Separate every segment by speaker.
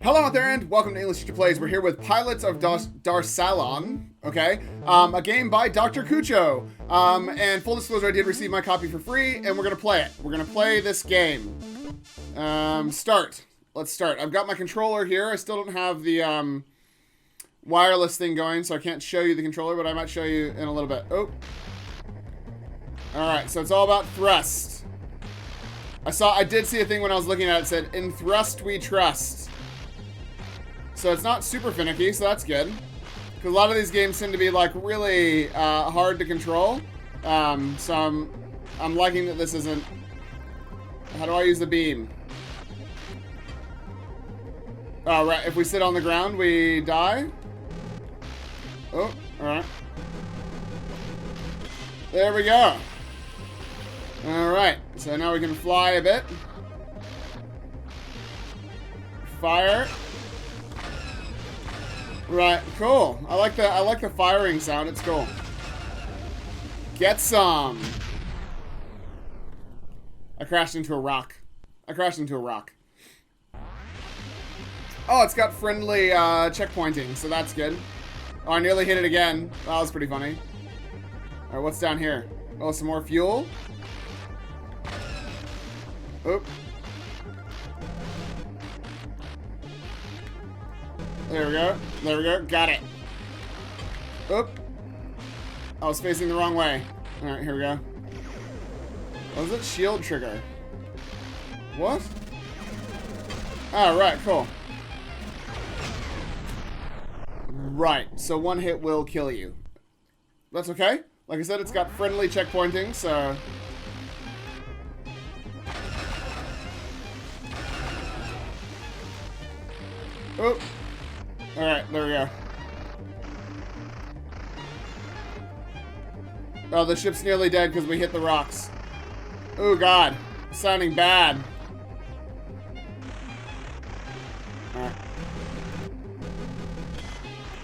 Speaker 1: Hello out there and welcome to English Teacher Plays. We're here with Pilots of Darsalon, okay? A game by Dr. Cucho. And full disclosure, I did receive my copy for free and we're gonna play it. We're gonna play this game. Start. Let's start. I've got my controller here. I still don't have the wireless thing going, so I can't show you the controller, but I might show you in a little bit. Oh. Alright, so it's all about thrust. I did see a thing when I was looking at it, said, "In thrust we trust." So it's not super finicky, so that's good. Because a lot of these games tend to be like really hard to control. So I'm liking that this isn't. How do I use the beam? Oh, right. If we sit on the ground, we die. Oh, all right. There we go. All right. So now we can fly a bit. Fire. Right, cool. I like the firing sound. It's cool. Get some. I crashed into a rock. Oh, it's got friendly checkpointing, so that's good. Oh, I nearly hit it again. That was pretty funny. All right, what's down here? Oh, some more fuel. Oop. There we go. There we go. Got it. Oop. I was facing the wrong way. Alright, here we go. What was it? Shield trigger. What? Oh, right. Cool. Right. So one hit will kill you. That's okay. Like I said, it's got friendly checkpointing, so... Oop. Alright, there we go. Oh, the ship's nearly dead because we hit the rocks. Oh, God. It's sounding bad. Alright.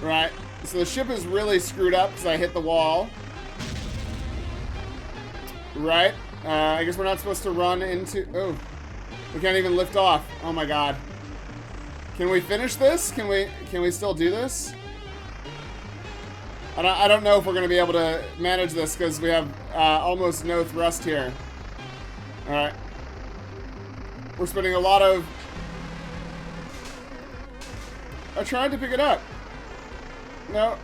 Speaker 1: Right. So the ship is really screwed up because I hit the wall. Right. I guess we're not supposed to run into... Oh. We can't even lift off. Oh, my God. Can we finish this? Can we still do this? I don't know if we're going to be able to manage this because we have almost no thrust here. Alright. We're spending a lot of... I tried to pick it up. No.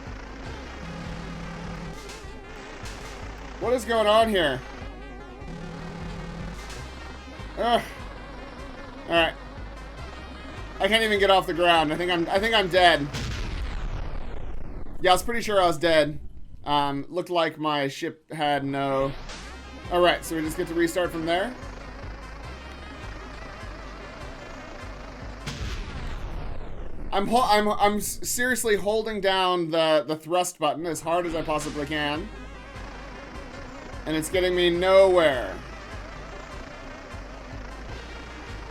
Speaker 1: What is going on here? Ugh. Alright. I can't even get off the ground. I think I'm dead. Yeah, I was pretty sure I was dead. Looked like my ship had no... Alright, so we just get to restart from there. I'm seriously holding down the thrust button as hard as I possibly can. And it's getting me nowhere.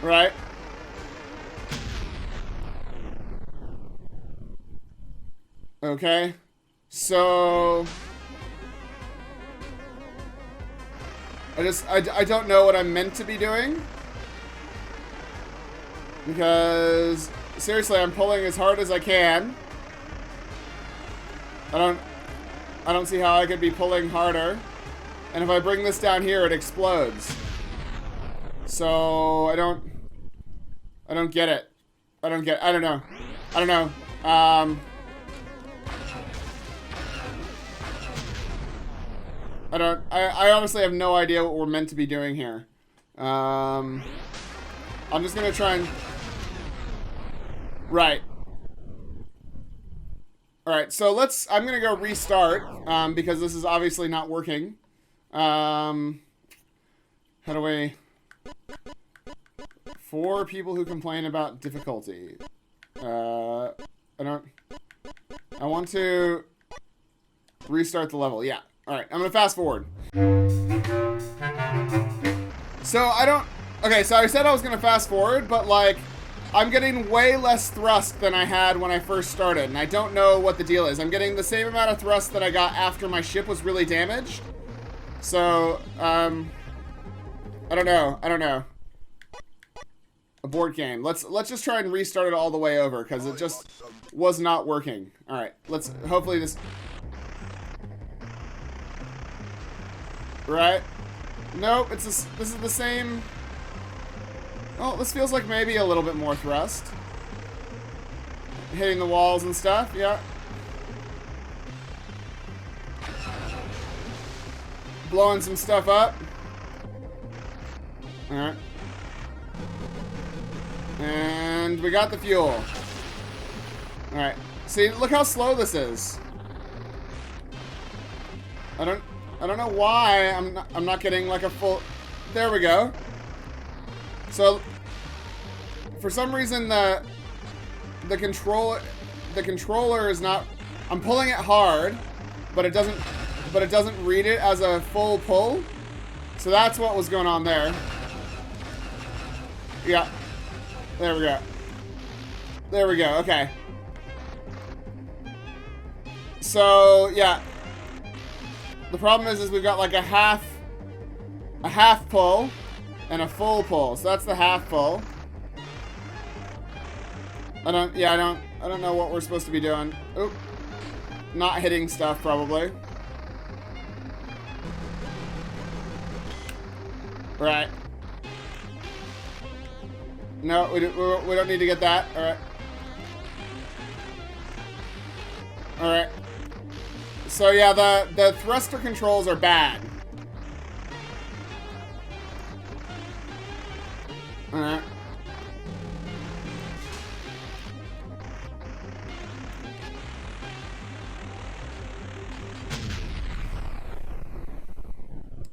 Speaker 1: Right? Okay, so I don't know what I'm meant to be doing because seriously, I'm pulling as hard as I can. I don't see how I could be pulling harder, and if I bring this down here, it explodes. So I don't get it. I don't know. I honestly have no idea what we're meant to be doing here. I'm just gonna try and... Right. Alright, so I'm gonna go restart, because this is obviously not working. How do we... 4 people who complain about difficulty. I want to restart the level, yeah. Alright, I'm gonna fast forward. So okay, so I said I was gonna fast forward, but like, I'm getting way less thrust than I had when I first started, and I don't know what the deal is. I'm getting the same amount of thrust that I got after my ship was really damaged. So, I don't know. Abort game. Let's just try and restart it all the way over because it just was not working. All right, let's hopefully this. Right? Nope. This is the same. Oh, this feels like maybe a little bit more thrust. Hitting the walls and stuff. Yeah. Blowing some stuff up. All right. And we got the fuel. Alright. See, look how slow this is. I don't know why I'm not getting like a full. There we go. So for some reason the controller is not. I'm pulling it hard, but it doesn't read it as a full pull. So that's what was going on there. Yeah. There we go. There we go. Okay. So, yeah. The problem is we've got like a half pull and a full pull. So that's the half pull. I don't know what we're supposed to be doing. Oop. Not hitting stuff probably. Right. No, we don't need to get that. Alright. Alright. So yeah, the thruster controls are bad. Alright.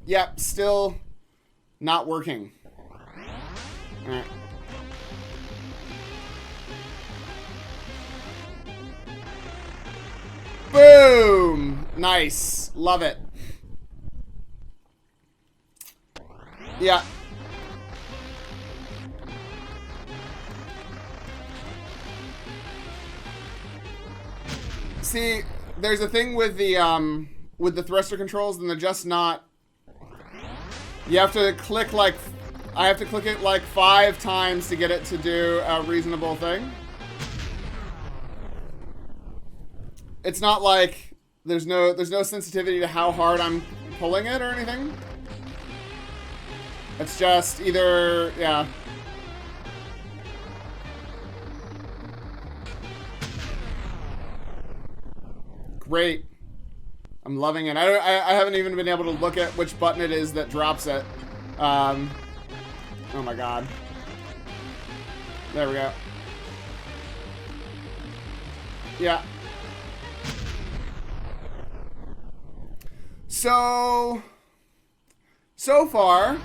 Speaker 1: Yep, still not working. Alright. Boom! Nice. Love it. Yeah. See, there's a thing with the thruster controls, and they're just not. You have to click like. I have to click it like 5 times to get it to do a reasonable thing. It's not like there's no sensitivity to how hard I'm pulling it or anything. It's just either, yeah. Great. I'm loving it. I haven't even been able to look at which button it is that drops it. Oh my god. There we go. Yeah. So far,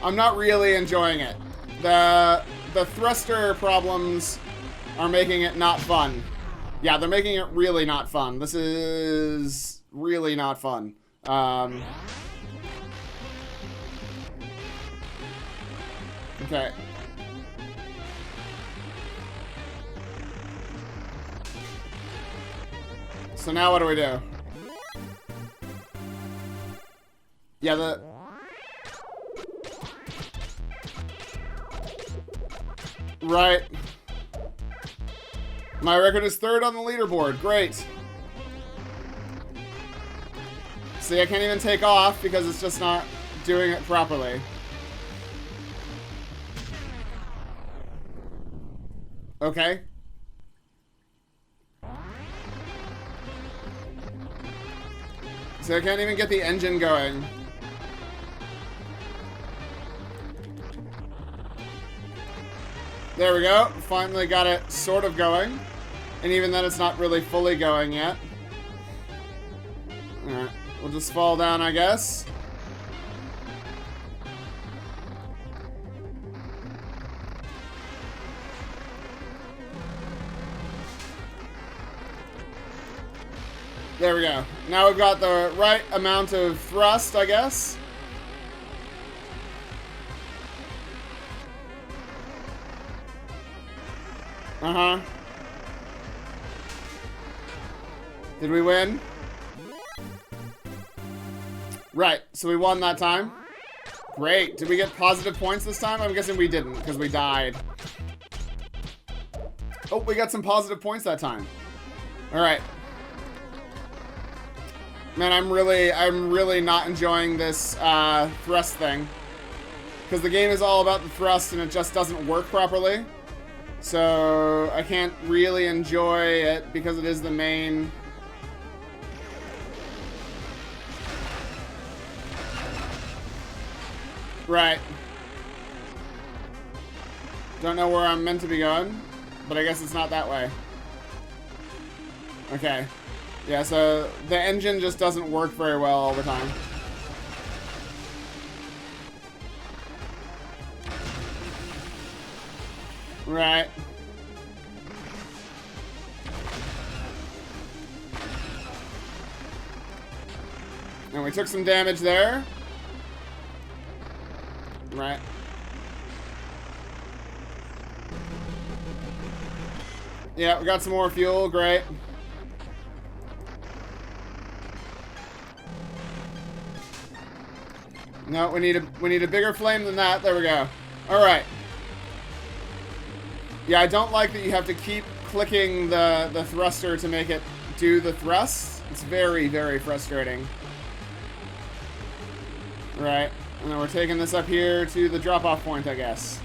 Speaker 1: I'm not really enjoying it. The thruster problems are making it not fun. Yeah, they're making it really not fun. This is really not fun. Okay. So now what do we do? Yeah, right. My record is 3rd on the leaderboard. Great. See, I can't even take off because it's just not doing it properly. Okay. So I can't even get the engine going. There we go. Finally got it sort of going. And even then it's not really fully going yet. Alright. We'll just fall down, I guess. There we go. Now we've got the right amount of thrust, I guess. Uh-huh. Did we win? Right, so we won that time. Great. Did we get positive points this time? I'm guessing we didn't, because we died. Oh, we got some positive points that time. Alright. Man, I'm really not enjoying this thrust thing. Because the game is all about the thrust and it just doesn't work properly. So I can't really enjoy it because it is the main. Right. Don't know where I'm meant to be going, but I guess it's not that way. Okay. Yeah, so the engine just doesn't work very well all the time. Right. And we took some damage there. Right. Yeah, we got some more fuel. Great. No, we need a bigger flame than that. There we go. All right. Yeah, I don't like that you have to keep clicking the thruster to make it do the thrust. It's very, very frustrating. Right. And then we're taking this up here to the drop-off point, I guess.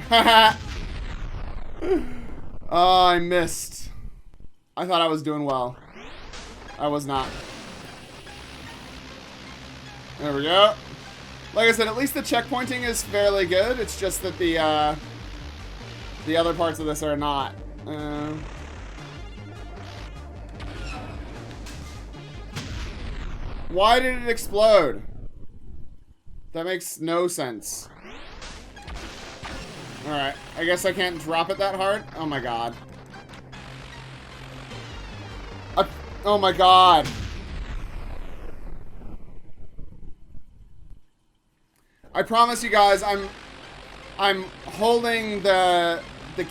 Speaker 1: Haha. Oh, I missed. I thought I was doing well. I was not. There we go. Like I said, at least the checkpointing is fairly good. It's just that the other parts of this are not. Why did it explode? That makes no sense. Alright, I guess I can't drop it that hard. Oh my god. Oh my god. I promise you guys, I'm holding the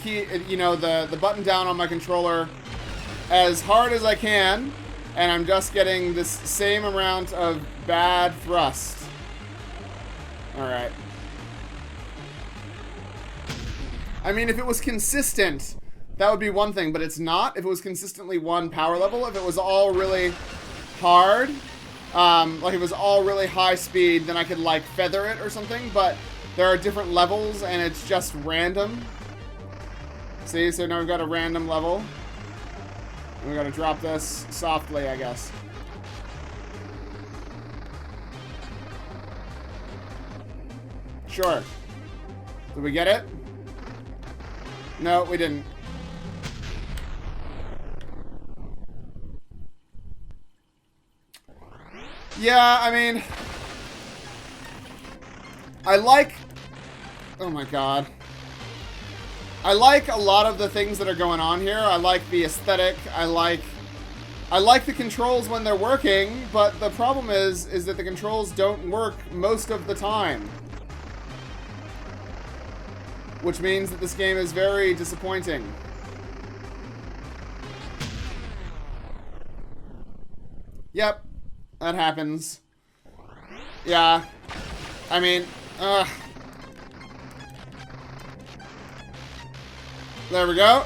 Speaker 1: key, you know, the button down on my controller as hard as I can, and I'm just getting this same amount of bad thrust. Alright. I mean, if it was consistent, that would be one thing, but it's not. If it was consistently one power level, if it was all really hard, like it was all really high speed, then I could like feather it or something, but there are different levels and it's just random. See, so now we've got a random level. And we gotta drop this softly, I guess. Sure. Did we get it? No, we didn't. Yeah, I mean, I like, oh my god. I like a lot of the things that are going on here. I like the aesthetic. I like the controls when they're working, but the problem is that the controls don't work most of the time. Which means that this game is very disappointing. Yep. That happens. Yeah. I mean, there we go.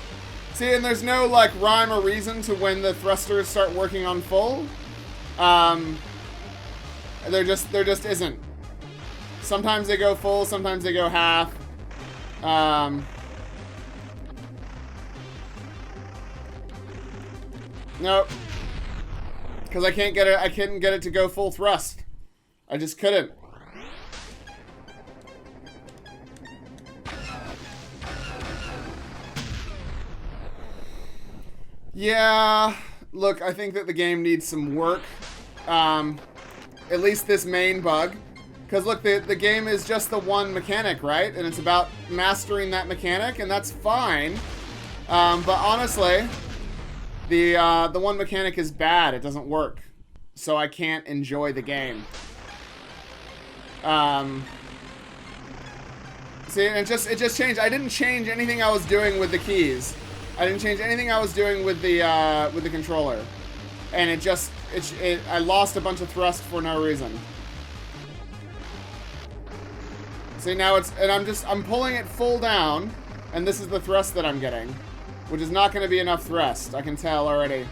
Speaker 1: See, and there's no, like, rhyme or reason to when the thrusters start working on full. There just isn't. Sometimes they go full, sometimes they go half. Nope. Because I couldn't get it to go full thrust. I just couldn't. Yeah, look, I think that the game needs some work. At least this main bug. Because look, the game is just the one mechanic, right? And it's about mastering that mechanic, and that's fine. But honestly, the one mechanic is bad. It doesn't work. So I can't enjoy the game. See, and it just changed. I didn't change anything I was doing with the keys. I didn't change anything I was doing with the controller. And it just I lost a bunch of thrust for no reason. See, now and I'm pulling it full down, and this is the thrust that I'm getting, which is not going to be enough thrust. I can tell already.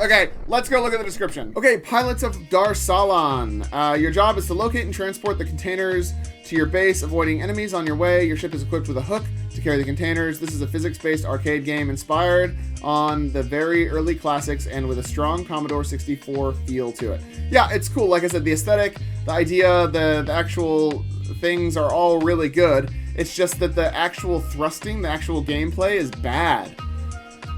Speaker 1: Okay, let's go look at the description. Okay, pilots of Darsalon. Your job is to locate and transport the containers to your base, avoiding enemies on your way. Your ship is equipped with a hook to carry the containers. This is a physics-based arcade game inspired on the very early classics and with a strong Commodore 64 feel to it. Yeah, it's cool. Like I said, the aesthetic, the idea, the actual things are all really good. It's just that the actual thrusting, the actual gameplay is bad.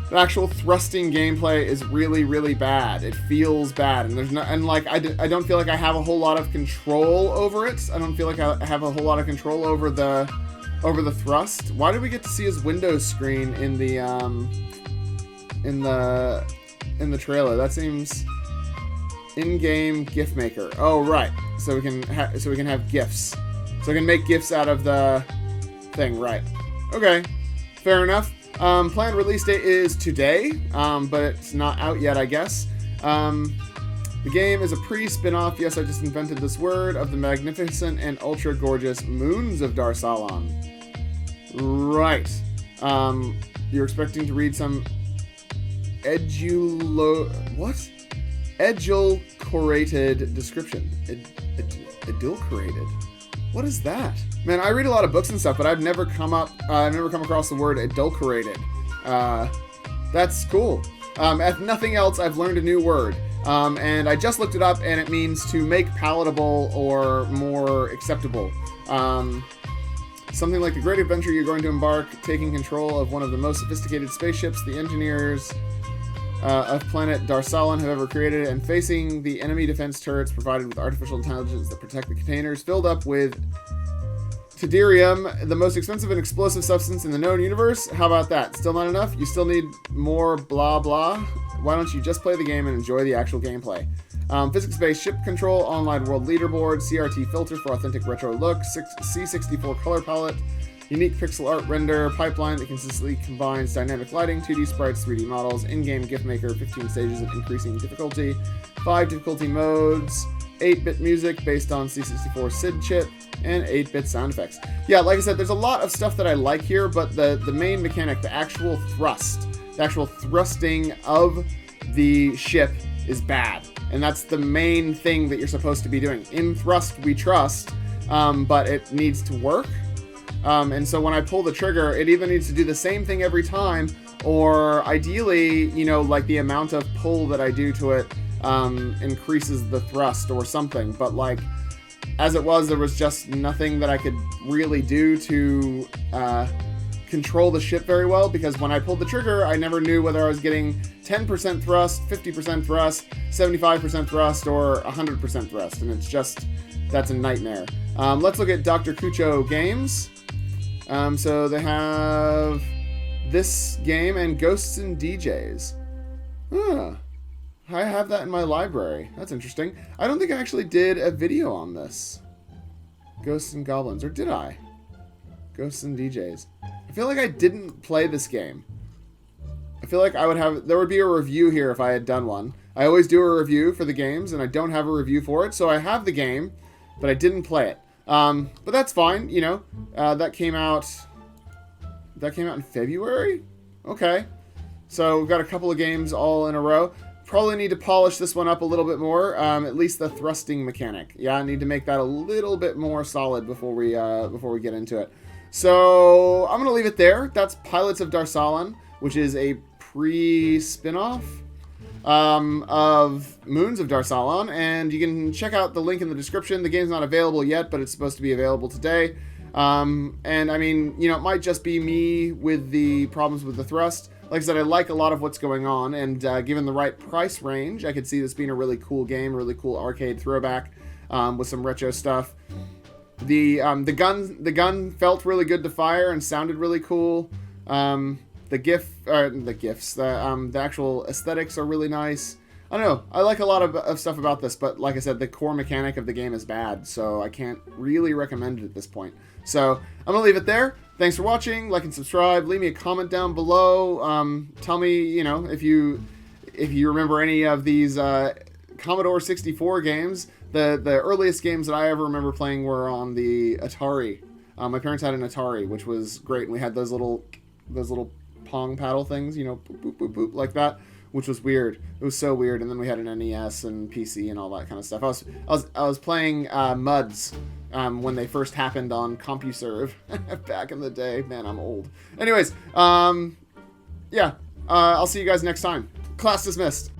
Speaker 1: The actual thrusting gameplay is really, really bad. It feels bad, and I don't feel like I have a whole lot of control over it. I don't feel like I have a whole lot of control over the thrust. Why did we get to see his Windows screen in the trailer? That seems in-game GIF maker. Oh right, so we can have GIFs. So I can make GIFs out of the thing, right? Okay, fair enough. Planned release date is today, but it's not out yet, I guess. The game is a pre-spin-off, yes, I just invented this word, of the magnificent and ultra-gorgeous Moons of Darsalon. Right. You're expecting to read some edulcorated description. Edulcorated. What is that? Man, I read a lot of books and stuff, but I've never come across the word adulterated. That's cool. If nothing else, I've learned a new word. And I just looked it up, and it means to make palatable or more acceptable. Something like the great adventure you're going to embark, taking control of one of the most sophisticated spaceships the engineers of planet Darsalon have ever created, and facing the enemy defense turrets provided with artificial intelligence that protect the containers, filled up with Tederium, the most expensive and explosive substance in the known universe. How about that? Still not enough? You still need more blah blah? Why don't you just play the game and enjoy the actual gameplay? Physics-based ship control, online world leaderboard, CRT filter for authentic retro look, C64 color palette, unique pixel art render, pipeline that consistently combines dynamic lighting, 2D sprites, 3D models, in-game GIF maker, 15 stages of increasing difficulty, 5 difficulty modes, 8-bit music based on C64 SID chip, and 8-bit sound effects. Yeah, like I said, there's a lot of stuff that I like here, but the main mechanic, the actual thrusting of the ship is bad. And that's the main thing that you're supposed to be doing. In thrust, we trust, but it needs to work. And so when I pull the trigger, it either needs to do the same thing every time, or ideally, like the amount of pull that I do to it increases the thrust or something. But like, as it was, there was just nothing that I could really do to control the ship very well, because when I pulled the trigger, I never knew whether I was getting 10% thrust, 50% thrust, 75% thrust, or 100% thrust, and that's a nightmare. Let's look at Dr. Cucho games. So they have this game and Ghosts and DJs. I have that in my library. That's interesting. I don't think I actually did a video on this. Ghosts and Goblins, or did I? Ghosts and DJs. I feel like I didn't play this game. I feel like there would be a review here if I had done one. I always do a review for the games, and I don't have a review for it, so I have the game, but I didn't play it. But that's fine, that came out in February? Okay. So we've got a couple of games all in a row. Probably need to polish this one up a little bit more, at least the thrusting mechanic. Yeah, I need to make that a little bit more solid before we get into it. So I'm gonna leave it there. That's Pilots of Darsalon, which is a pre-spin-off of Moons of Darsalon, and you can check out the link in the description. The game's not available yet, but it's supposed to be available today. And I mean, it might just be me with the problems with the thrust. Like I said, I like a lot of what's going on, and given the right price range, I could see this being a really cool game, really cool arcade throwback with some retro stuff. The gun felt really good to fire and sounded really cool. The actual aesthetics are really nice. I don't know. I like a lot of stuff about this, but like I said, the core mechanic of the game is bad, so I can't really recommend it at this point. So I'm gonna leave it there. Thanks for watching. Like and subscribe. Leave me a comment down below. Tell me, you know, if you remember any of these Commodore 64 games. The earliest games that I ever remember playing were on the Atari. My parents had an Atari, which was great, and we had those little pong paddle things, you know, boop, boop, boop, boop, like that, which was weird. It was so weird. And then we had an NES and PC and all that kind of stuff. I was playing MUDs when they first happened on CompuServe back in the day. Man, I'm old. Anyways, yeah, I'll see you guys next time. Class dismissed.